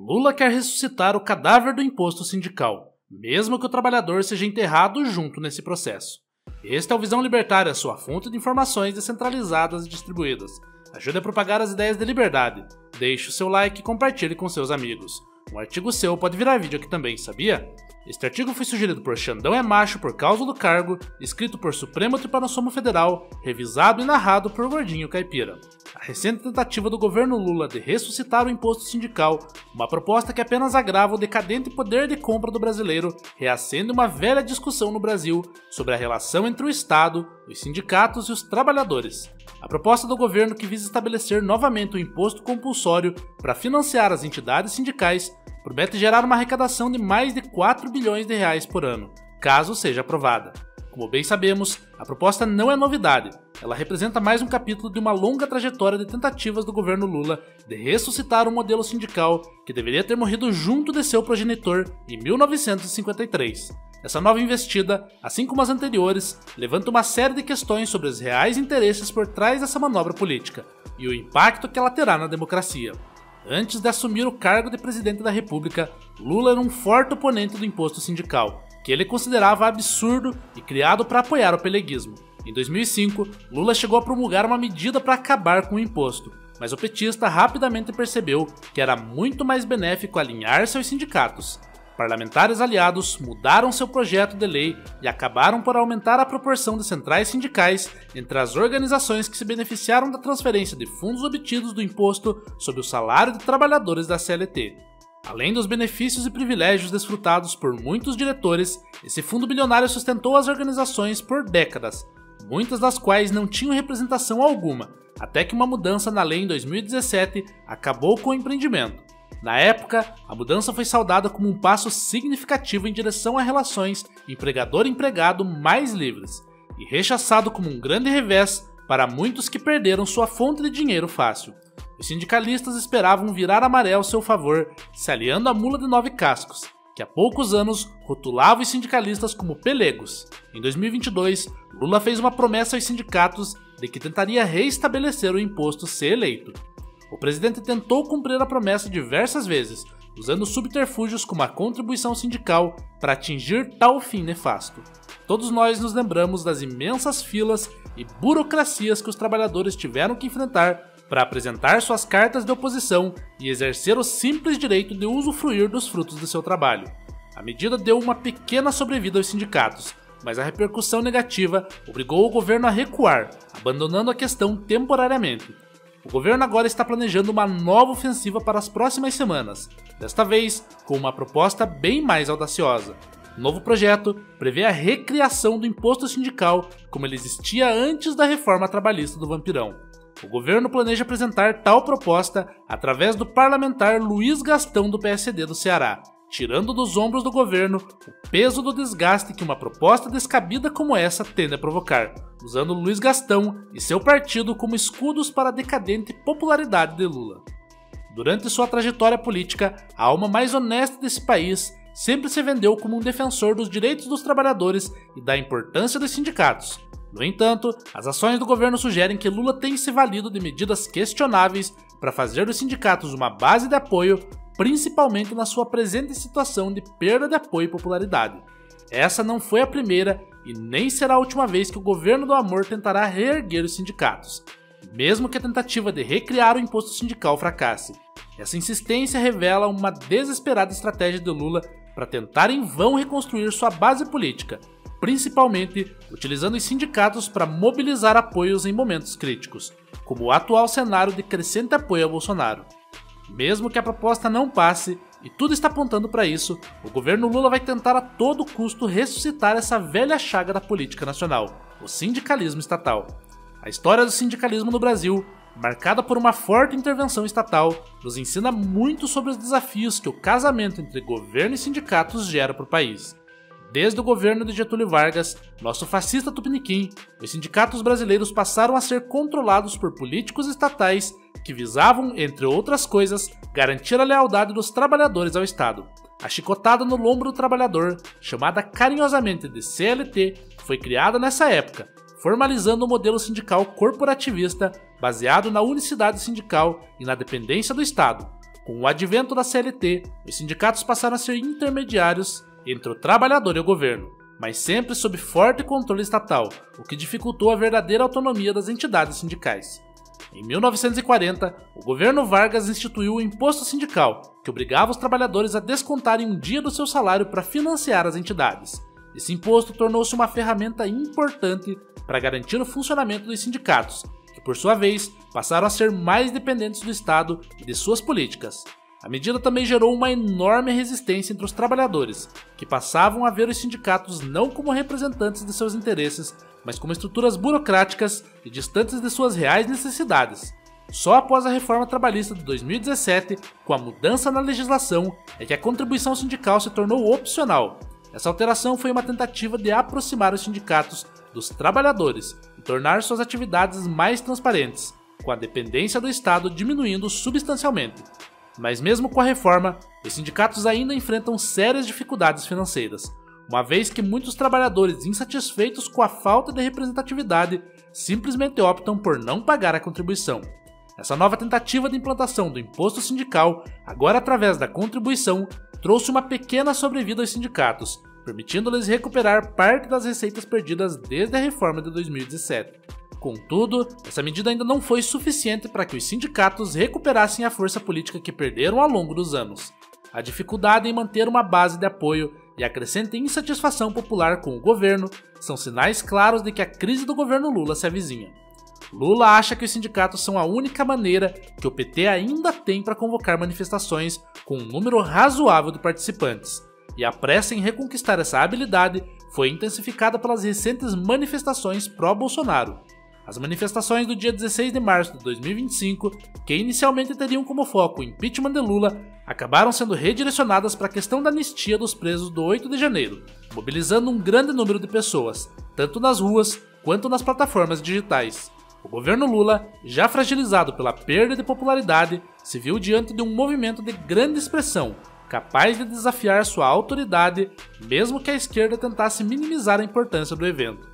Lula quer ressuscitar o cadáver do imposto sindical, mesmo que o trabalhador seja enterrado junto nesse processo. Este é o Visão Libertária, sua fonte de informações descentralizadas e distribuídas. Ajude a propagar as ideias de liberdade. Deixe o seu like e compartilhe com seus amigos. Um artigo seu pode virar vídeo aqui também, sabia? Este artigo foi sugerido por Xandão é Macho por causa do cargo, escrito por Supremo Tribunal Federal, revisado e narrado por Gordinho Caipira. A recente tentativa do governo Lula de ressuscitar o imposto sindical, uma proposta que apenas agrava o decadente poder de compra do brasileiro, reacende uma velha discussão no Brasil sobre a relação entre o Estado, os sindicatos e os trabalhadores. A proposta do governo que visa estabelecer novamente o imposto compulsório para financiar as entidades sindicais promete gerar uma arrecadação de mais de 4 bilhões de reais por ano, caso seja aprovada. Como bem sabemos, a proposta não é novidade, ela representa mais um capítulo de uma longa trajetória de tentativas do governo Lula de ressuscitar um modelo sindical que deveria ter morrido junto de seu progenitor em 1953. Essa nova investida, assim como as anteriores, levanta uma série de questões sobre os reais interesses por trás dessa manobra política e o impacto que ela terá na democracia. Antes de assumir o cargo de presidente da República, Lula era um forte oponente do imposto sindical, que ele considerava absurdo e criado para apoiar o peleguismo. Em 2005, Lula chegou a promulgar uma medida para acabar com o imposto, mas o petista rapidamente percebeu que era muito mais benéfico alinhar-se aos sindicatos. Parlamentares aliados mudaram seu projeto de lei e acabaram por aumentar a proporção de centrais sindicais entre as organizações que se beneficiaram da transferência de fundos obtidos do imposto sobre o salário de trabalhadores da CLT. Além dos benefícios e privilégios desfrutados por muitos diretores, esse fundo bilionário sustentou as organizações por décadas, muitas das quais não tinham representação alguma, até que uma mudança na lei em 2017 acabou com o empreendimento. Na época, a mudança foi saudada como um passo significativo em direção a relações empregador-empregado mais livres, e rechaçado como um grande revés para muitos que perderam sua fonte de dinheiro fácil. Os sindicalistas esperavam virar a maré ao seu favor, se aliando à mula de 9 cascos, que há poucos anos rotulava os sindicalistas como pelegos. Em 2022, Lula fez uma promessa aos sindicatos de que tentaria reestabelecer o imposto se eleito. O presidente tentou cumprir a promessa diversas vezes, usando subterfúgios como a contribuição sindical para atingir tal fim nefasto. Todos nós nos lembramos das imensas filas e burocracias que os trabalhadores tiveram que enfrentar para apresentar suas cartas de oposição e exercer o simples direito de usufruir dos frutos de seu trabalho. A medida deu uma pequena sobrevida aos sindicatos, mas a repercussão negativa obrigou o governo a recuar, abandonando a questão temporariamente. O governo agora está planejando uma nova ofensiva para as próximas semanas, desta vez com uma proposta bem mais audaciosa. O novo projeto prevê a recriação do imposto sindical como ele existia antes da reforma trabalhista do Vampirão. O governo planeja apresentar tal proposta através do parlamentar Luiz Gastão do PSD do Ceará, tirando dos ombros do governo o peso do desgaste que uma proposta descabida como essa tende a provocar, usando Luiz Gastão e seu partido como escudos para a decadente popularidade de Lula. Durante sua trajetória política, a alma mais honesta desse país sempre se vendeu como um defensor dos direitos dos trabalhadores e da importância dos sindicatos. No entanto, as ações do governo sugerem que Lula tem se valido de medidas questionáveis para fazer dos sindicatos uma base de apoio, principalmente na sua presente situação de perda de apoio e popularidade. Essa não foi a primeira e nem será a última vez que o governo do amor tentará reerguer os sindicatos, mesmo que a tentativa de recriar o imposto sindical fracasse. Essa insistência revela uma desesperada estratégia de Lula para tentar em vão reconstruir sua base política, principalmente utilizando os sindicatos para mobilizar apoios em momentos críticos, como o atual cenário de crescente apoio a Bolsonaro. Mesmo que a proposta não passe, e tudo está apontando para isso, o governo Lula vai tentar a todo custo ressuscitar essa velha chaga da política nacional, o sindicalismo estatal. A história do sindicalismo no Brasil, marcada por uma forte intervenção estatal, nos ensina muito sobre os desafios que o casamento entre governo e sindicatos gera para o país. Desde o governo de Getúlio Vargas, nosso fascista tupiniquim, os sindicatos brasileiros passaram a ser controlados por políticos estatais que visavam, entre outras coisas, garantir a lealdade dos trabalhadores ao Estado. A chicotada no lombo do trabalhador, chamada carinhosamente de CLT, foi criada nessa época, formalizando o modelo sindical corporativista baseado na unicidade sindical e na dependência do Estado, Com o advento da CLT, os sindicatos passaram a ser intermediários entre o trabalhador e o governo, mas sempre sob forte controle estatal, o que dificultou a verdadeira autonomia das entidades sindicais. Em 1940, o governo Vargas instituiu o imposto sindical, que obrigava os trabalhadores a descontarem um dia do seu salário para financiar as entidades. Esse imposto tornou-se uma ferramenta importante para garantir o funcionamento dos sindicatos, que por sua vez passaram a ser mais dependentes do Estado e de suas políticas. A medida também gerou uma enorme resistência entre os trabalhadores, que passavam a ver os sindicatos não como representantes de seus interesses, mas como estruturas burocráticas e distantes de suas reais necessidades. Só após a reforma trabalhista de 2017, com a mudança na legislação, é que a contribuição sindical se tornou opcional. Essa alteração foi uma tentativa de aproximar os sindicatos dos trabalhadores e tornar suas atividades mais transparentes, com a dependência do Estado diminuindo substancialmente. Mas mesmo com a reforma, os sindicatos ainda enfrentam sérias dificuldades financeiras, uma vez que muitos trabalhadores insatisfeitos com a falta de representatividade simplesmente optam por não pagar a contribuição. Essa nova tentativa de implantação do imposto sindical, agora através da contribuição, trouxe uma pequena sobrevida aos sindicatos, permitindo-lhes recuperar parte das receitas perdidas desde a reforma de 2017. Contudo, essa medida ainda não foi suficiente para que os sindicatos recuperassem a força política que perderam ao longo dos anos. A dificuldade em manter uma base de apoio e a crescente insatisfação popular com o governo são sinais claros de que a crise do governo Lula se avizinha. Lula acha que os sindicatos são a única maneira que o PT ainda tem para convocar manifestações com um número razoável de participantes, e a pressa em reconquistar essa habilidade foi intensificada pelas recentes manifestações pró-Bolsonaro. As manifestações do dia 16 de março de 2025, que inicialmente teriam como foco o impeachment de Lula, acabaram sendo redirecionadas para a questão da anistia dos presos do 8 de janeiro, mobilizando um grande número de pessoas, tanto nas ruas quanto nas plataformas digitais. O governo Lula, já fragilizado pela perda de popularidade, se viu diante de um movimento de grande expressão, capaz de desafiar sua autoridade, mesmo que a esquerda tentasse minimizar a importância do evento.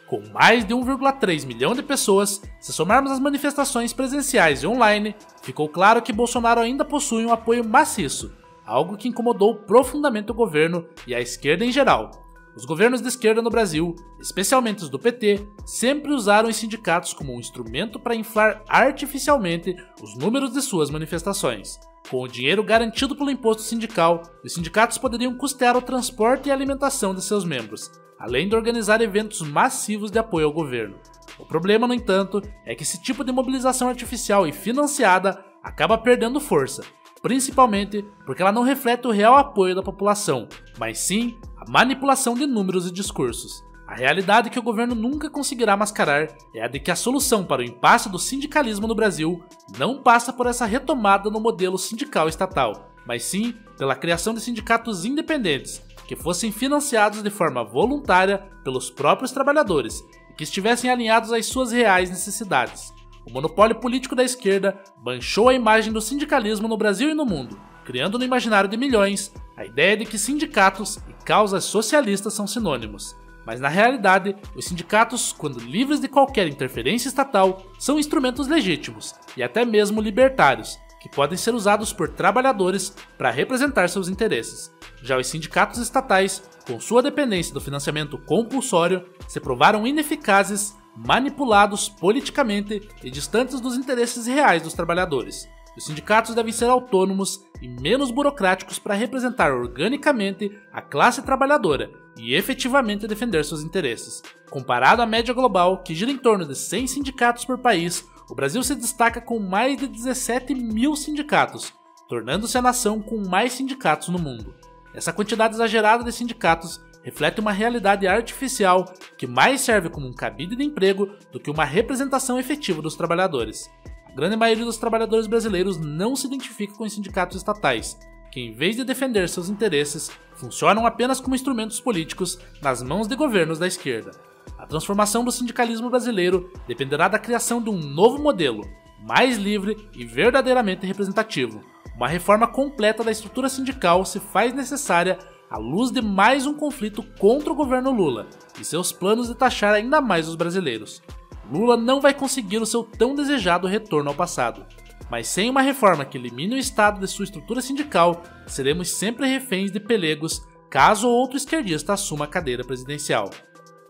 Com mais de 1,3 milhão de pessoas, se somarmos as manifestações presenciais e online, ficou claro que Bolsonaro ainda possui um apoio maciço, algo que incomodou profundamente o governo e a esquerda em geral. Os governos de esquerda no Brasil, especialmente os do PT, sempre usaram os sindicatos como um instrumento para inflar artificialmente os números de suas manifestações. Com o dinheiro garantido pelo imposto sindical, os sindicatos poderiam custear o transporte e a alimentação de seus membros, além de organizar eventos massivos de apoio ao governo. O problema, no entanto, é que esse tipo de mobilização artificial e financiada acaba perdendo força, principalmente porque ela não reflete o real apoio da população, mas sim a manipulação de números e discursos. A realidade que o governo nunca conseguirá mascarar é a de que a solução para o impasse do sindicalismo no Brasil não passa por essa retomada no modelo sindical estatal, mas sim pela criação de sindicatos independentes, que fossem financiados de forma voluntária pelos próprios trabalhadores e que estivessem alinhados às suas reais necessidades. O monopólio político da esquerda manchou a imagem do sindicalismo no Brasil e no mundo, criando no imaginário de milhões a ideia de que sindicatos e causas socialistas são sinônimos. Mas na realidade, os sindicatos, quando livres de qualquer interferência estatal, são instrumentos legítimos e até mesmo libertários, que podem ser usados por trabalhadores para representar seus interesses. Já os sindicatos estatais, com sua dependência do financiamento compulsório, se provaram ineficazes, manipulados politicamente e distantes dos interesses reais dos trabalhadores. Os sindicatos devem ser autônomos e menos burocráticos para representar organicamente a classe trabalhadora e efetivamente defender seus interesses. Comparado à média global, que gira em torno de 100 sindicatos por país, o Brasil se destaca com mais de 17 mil sindicatos, tornando-se a nação com mais sindicatos no mundo. Essa quantidade exagerada de sindicatos reflete uma realidade artificial que mais serve como um cabide de emprego do que uma representação efetiva dos trabalhadores. A grande maioria dos trabalhadores brasileiros não se identifica com os sindicatos estatais, que em vez de defender seus interesses, funcionam apenas como instrumentos políticos nas mãos de governos da esquerda. A transformação do sindicalismo brasileiro dependerá da criação de um novo modelo, mais livre e verdadeiramente representativo. Uma reforma completa da estrutura sindical se faz necessária à luz de mais um conflito contra o governo Lula e seus planos de taxar ainda mais os brasileiros. Lula não vai conseguir o seu tão desejado retorno ao passado. Mas sem uma reforma que elimine o Estado de sua estrutura sindical, seremos sempre reféns de pelegos caso outro esquerdista assuma a cadeira presidencial.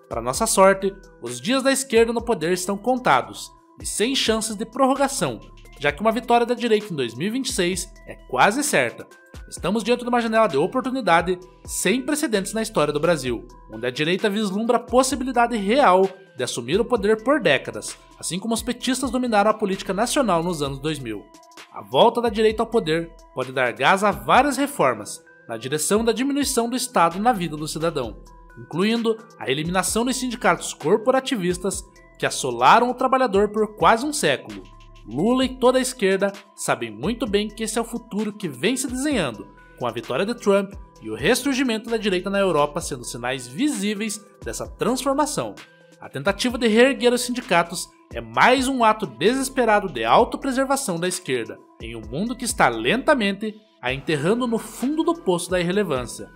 Para nossa sorte, os dias da esquerda no poder estão contados e sem chances de prorrogação, já que uma vitória da direita em 2026 é quase certa. Estamos diante de uma janela de oportunidade sem precedentes na história do Brasil, onde a direita vislumbra a possibilidade real de assumir o poder por décadas, assim como os petistas dominaram a política nacional nos anos 2000. A volta da direita ao poder pode dar gás a várias reformas na direção da diminuição do Estado na vida do cidadão, incluindo a eliminação dos sindicatos corporativistas que assolaram o trabalhador por quase um século. Lula e toda a esquerda sabem muito bem que esse é o futuro que vem se desenhando, com a vitória de Trump e o ressurgimento da direita na Europa sendo sinais visíveis dessa transformação. A tentativa de reerguer os sindicatos é mais um ato desesperado de autopreservação da esquerda, em um mundo que está lentamente a enterrando no fundo do poço da irrelevância.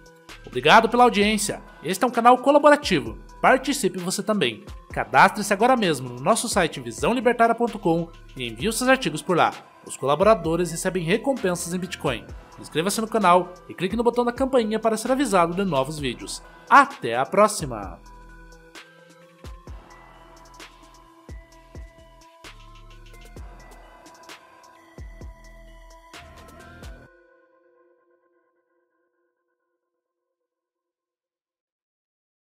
Obrigado pela audiência, este é um canal colaborativo, participe você também. Cadastre-se agora mesmo no nosso site visãolibertaria.com e envie os seus artigos por lá. Os colaboradores recebem recompensas em Bitcoin. Inscreva-se no canal e clique no botão da campainha para ser avisado de novos vídeos. Até a próxima!